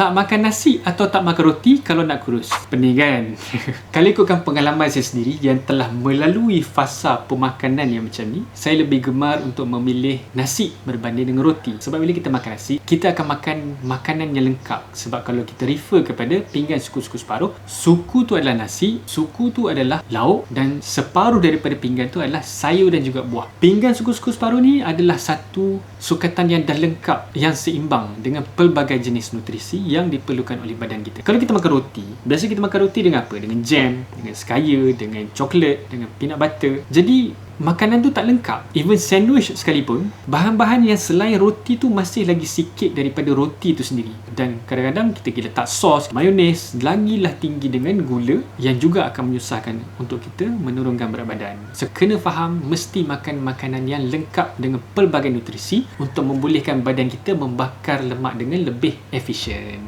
Tak makan nasi atau tak makan roti kalau nak kurus? Pening kan? Kalau ikutkan pengalaman saya sendiri yang telah melalui fasa pemakanan yang macam ni, saya lebih gemar untuk memilih nasi berbanding dengan roti. Sebab bila kita makan nasi, kita akan makan makanan yang lengkap. Sebab kalau kita refer kepada pinggan suku-suku separuh, suku tu adalah nasi, suku tu adalah lauk, dan separuh daripada pinggan tu adalah sayur dan juga buah. Pinggan suku-suku separuh ni adalah satu sukatan yang dah lengkap, yang seimbang dengan pelbagai jenis nutrisi yang diperlukan oleh badan kita. Kalau kita makan roti, biasa kita makan roti dengan apa? Dengan jam, dengan sekaya, dengan coklat, dengan peanut butter. Jadi makanan tu tak lengkap. Even sandwich sekalipun, bahan-bahan yang selain roti tu masih lagi sikit daripada roti tu sendiri. Dan kadang-kadang kita letak sos, mayones, lagilah tinggi dengan gula yang juga akan menyusahkan untuk kita menurunkan berat badan. So, kena faham mesti makan makanan yang lengkap dengan pelbagai nutrisi untuk membolehkan badan kita membakar lemak dengan lebih efisien.